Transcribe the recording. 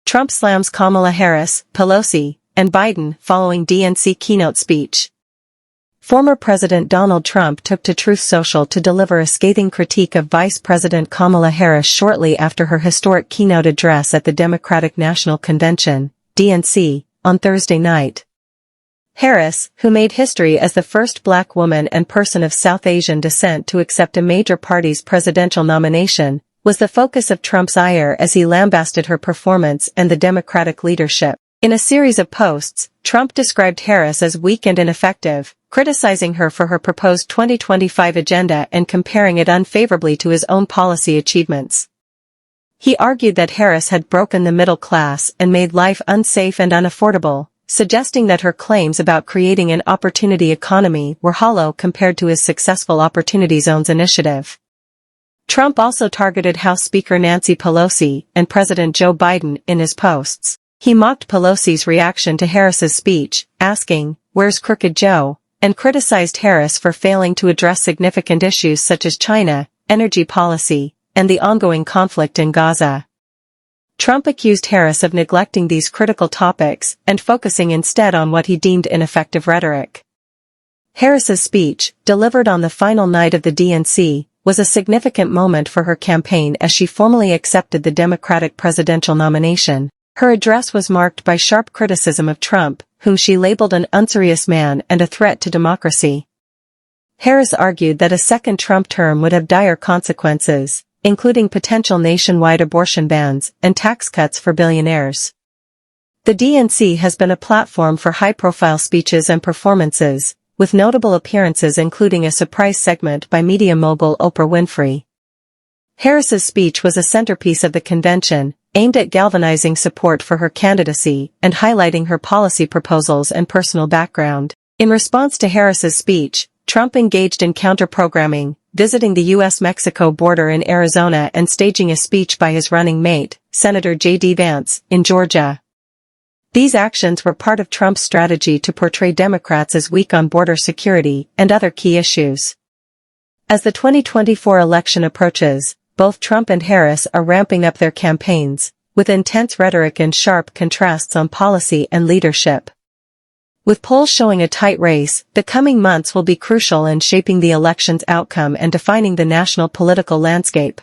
Trump slams Kamala Harris, Pelosi, and Biden following DNC keynote speech. Former President Donald Trump took to Truth Social to deliver a scathing critique of Vice President Kamala Harris shortly after her historic keynote address at the Democratic National Convention, DNC, on Thursday night. Harris, who made history as the first black woman and person of South Asian descent to accept a major party's presidential nomination, was the focus of Trump's ire as he lambasted her performance and the Democratic leadership. In a series of posts, Trump described Harris as weak and ineffective, criticizing her for her proposed 2025 agenda and comparing it unfavorably to his own policy achievements. He argued that Harris had broken the middle class and made life unsafe and unaffordable, suggesting that her claims about creating an opportunity economy were hollow compared to his successful Opportunity Zones initiative. Trump also targeted House Speaker Nancy Pelosi and President Joe Biden in his posts. He mocked Pelosi's reaction to Harris's speech, asking, "Where's Crooked Joe?" and criticized Harris for failing to address significant issues such as China, energy policy, and the ongoing conflict in Gaza. Trump accused Harris of neglecting these critical topics and focusing instead on what he deemed ineffective rhetoric. Harris's speech, delivered on the final night of the DNC, was a significant moment for her campaign as she formally accepted the Democratic presidential nomination. Her address was marked by sharp criticism of Trump, whom she labeled an unserious man and a threat to democracy. Harris argued that a second Trump term would have dire consequences, including potential nationwide abortion bans and tax cuts for billionaires. The DNC has been a platform for high-profile speeches and performances, with notable appearances including a surprise segment by media mogul Oprah Winfrey. Harris's speech was a centerpiece of the convention, aimed at galvanizing support for her candidacy and highlighting her policy proposals and personal background. In response to Harris's speech, Trump engaged in counter-programming, visiting the U.S.-Mexico border in Arizona and staging a speech by his running mate, Senator J.D. Vance, in Georgia. These actions were part of Trump's strategy to portray Democrats as weak on border security and other key issues. As the 2024 election approaches, both Trump and Harris are ramping up their campaigns, with intense rhetoric and sharp contrasts on policy and leadership. With polls showing a tight race, the coming months will be crucial in shaping the election's outcome and defining the national political landscape.